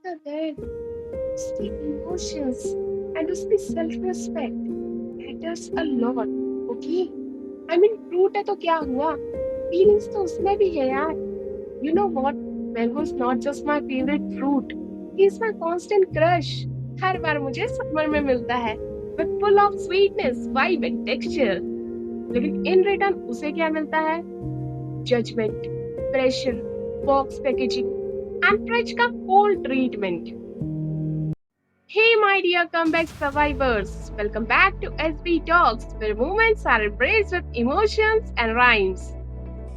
the then उसकी emotions and उसकी self respect matters a lot. Okay, I mean fruit है तो क्या हुआ, फीलिंग्स तो उसमें भी है यार. You know what, mango is not just my favourite fruit, he is my constant crush. हर बार मुझे समर में मिलता है with full of sweetness, vibe and texture. लेकिन इन रिटर्न उसे क्या मिलता है? Judgement, pressure, box packaging and fridge का cold treatment. Hey, my dear comeback survivors! Welcome back to SB Talks, where moments are embraced with emotions and rhymes.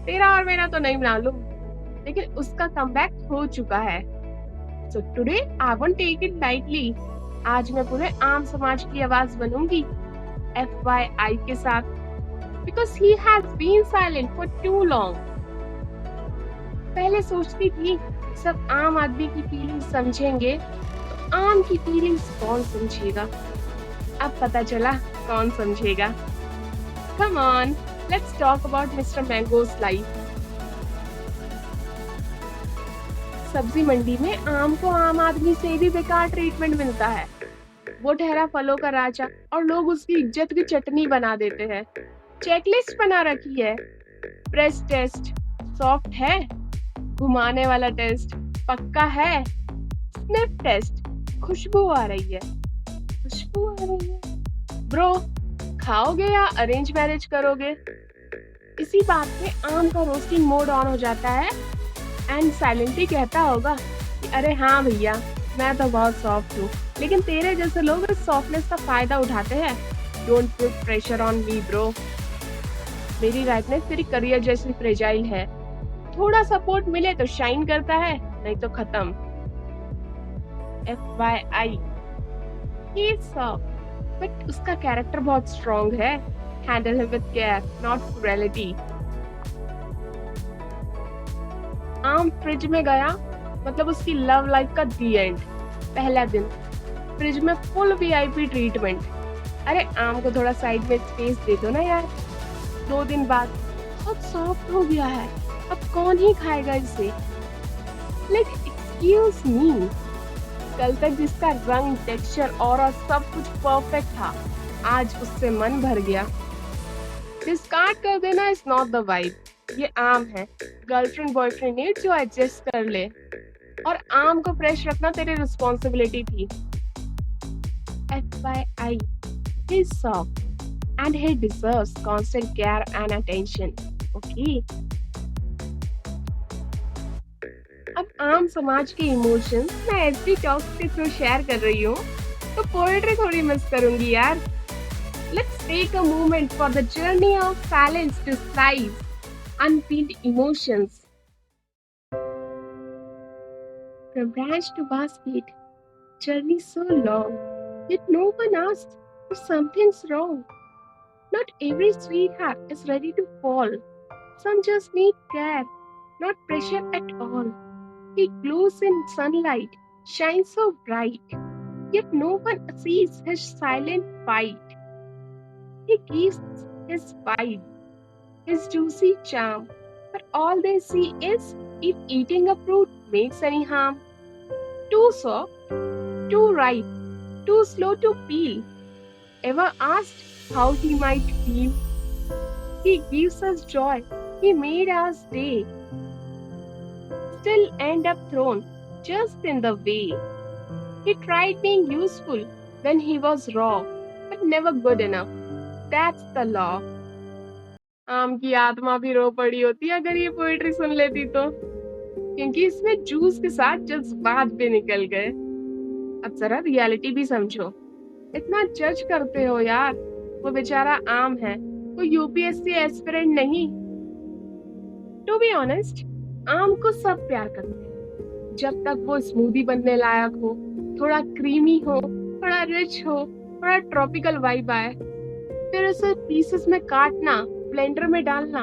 तेरा और मेरा तो नहीं मालूम, लेकिन उसका कमबैक हो चुका है. So today I won't take it lightly. आज मैं पूरे आम समाज की आवाज बनूंगी, FYI के साथ, because he has been silent for too long. पहले सोचती थी सब आम आदमी की फीलिंग्स समझेंगे, आम की फीलिंग्स कौन समझेगा. अब पता चला कौन समझेगा. Come on, let's talk about Mr. Mango's life. सब्जी मंडी में आम को आम आदमी से भी बेकार ट्रीटमेंट मिलता है. वो ठहरा फलों का राजा और लोग उसकी इज्जत की चटनी बना देते हैं. चेकलिस्ट बना रखी है. प्रेस टेस्ट, सॉफ्ट है. घुमाने वाला टेस्ट, पक्का है. स्निफ टेस्ट, खुशबू आ रही है. खुशबू आ रही है. ब्रो, खाओगे या अरेंज मैरिज करोगे? इसी बात पे आम का रोस्टिंग मोड ऑन हो जाता है एंड साइलेंटली कहता होगा कि अरे हाँ भैया, मैं तो बहुत सॉफ्ट हूँ, लेकिन तेरे जैसे लोग इस सॉफ्टनेस का फायदा उठाते हैं. Don't put pressure on me bro. मेरी राइटनेस तेरी करियर जैसी फ्रेजाइल है. थोड़ा सपोर्ट मिले तो शाइन करता है, नहीं तो खत्म. FYI, he is soft, but उसका कैरेक्टर बहुत स्ट्रॉन्ग है. Handle him with care, not cruelty. आम फ्रिज में गया मतलब उसकी लव लाइफ का दी एंड. पहला दिन फ्रिज में फुल VIP ट्रीटमेंट. अरे आम को थोड़ा साइड में स्पेस दे दो ना यार. 2 दिन बाद बहुत सॉफ्ट हो गया है, अब कौन ही खाएगा इसे. लाइक एक्सक्यूज मी, कल तक जिसका रंग, टेक्सचर और सब कुछ परफेक्ट था, आज उससे मन भर गया. डिस्कार्ड कर देना इज नॉट द वाइब. ये आम है, गर्लफ्रेंड बॉयफ्रेंड नहीं जो एडजस्ट कर ले. और आम को फ्रेश रखना तेरी रिस्पॉन्सिबिलिटी थी. FYI, he is soft and he deserves constant care and attention. Okay? अब आम समाज के इमोशंस मैं एसबी टॉक्स के थ्रू शेयर कर रही हूँ, तो पोएट्री थोड़ी मिस करूंगी यार. Let's take a moment for the journey of silence disguise unfelt emotions. From branch to basket, journey so long, yet no one asks if something's wrong. Not every sweetheart is ready to fall. Some just need care, not pressure at all. He glows in sunlight, shines so bright, yet no one sees his silent fight. He gives his vibe, his juicy charm, but all they see is if eating a fruit makes any harm. Too soft, too ripe, too slow to peel. Ever asked how he might feel? He gives us joy, he made us day. Still end up thrown just in the way. He tried being useful when he was raw, but never good enough. That's the law. आम की आत्मा भी रो पड़ी होती अगर ये poetry सुन लेती तो, क्योंकि इसमें जूस के साथ जज्बात भी निकल गए. अब जरा रियलिटी भी समझो. इतना जज करते हो यार, वो बेचारा आम है, वो UPSC एस्पिरेंट नहीं. टू बी ऑनेस्ट, आम को सब प्यार करते हैं जब तक वो स्मूदी बनने लायक हो, थोड़ा क्रीमी हो, थोड़ा रिच हो, थोड़ा ट्रॉपिकल वाइब आए. फिर उसे पीसेस में काटना, ब्लेंडर में डालना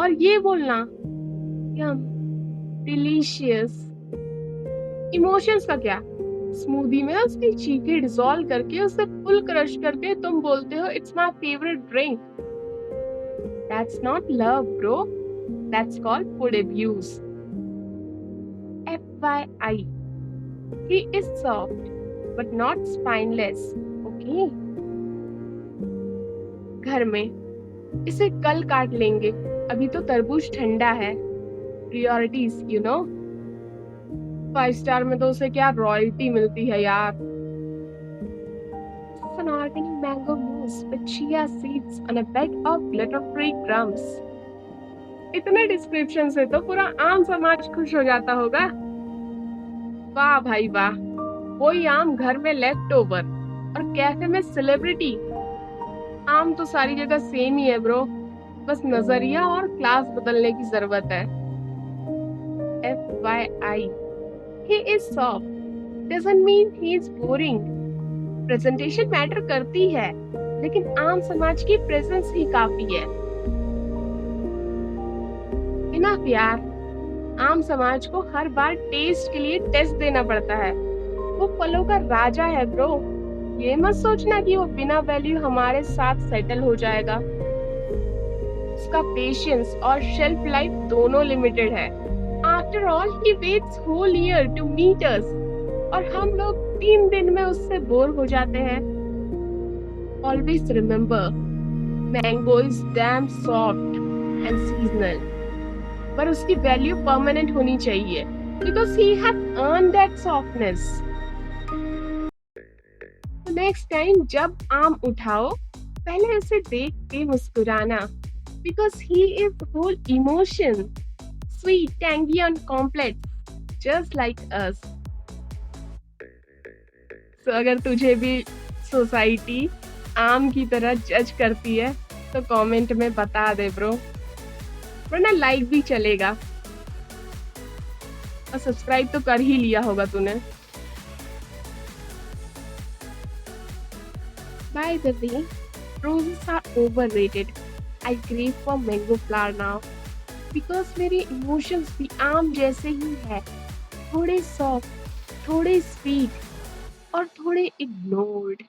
और ये बोलना यम, डिलीशियस. इमोशंस का क्या? स्मूदी में उसकी चीखें डिसॉल्व करके उसे फुल क्रश करके तुम बोलते हो it's my favourite drink. That's not love bro, that's called food abuse. FYI, He is soft but not spineless. Okay? घर में इसे कल काट लेंगे, अभी तो तरबूज ठंडा है. Priorities, you know? 5 स्टार में तो उसे क्या रॉयल्टी मिलती है यार. An organic mango mousse with chia seeds on a bed of glitter-free crumbs. इतने डिस्क्रिप्शन से तो पूरा आम समाज खुश हो जाता होगा. वाह भाई वाह, वही आम घर में लेफ्ट ओवर और कैफे में सेलिब्रिटी. आम तो सारी जगह सेम ही है ब्रो, बस नजरिया और क्लास बदलने की जरूरत है. FYI, he is soft doesn't mean he is boring. Presentation matter करती है, लेकिन आम समाज की प्रेजेंस ही काफी है. इनफ यार, आम समाज को हर बार टेस्ट के लिए टेस्ट देना पड़ता है. वो फलों का राजा है ब्रो. ये मत सोचना कि वो बिना वैल्यू हमारे साथ सेटल हो जाएगा. उसका पेशेंस और शेल्फ लाइफ दोनों लिमिटेड है. After all he waits whole year to meet us, और हम लोग 3 दिन में उससे बोर हो जाते हैं. Always remember, mango is damn soft and seasonal, पर उसकी वैल्यू परमानेंट होनी चाहिए, because he has earned that softness. Next time जब आम उठाओ, पहले उसे देख के मुस्कुराना, because he is whole emotion, sweet, tangy and complex, just like us. तो अगर तुझे भी सोसाइटी आम की तरह जज करती है तो कमेंट में बता दे ब्रो, वरना लाइक भी चलेगा. और सब्सक्राइब तो कर ही लिया होगा तूने. By the way, roses are overrated. I crave for mango flower now. Because मेरे इमोशंस भी आम जैसे ही है, थोड़े सॉफ्ट, थोड़े स्वीट और थोड़े इग्नोर्ड.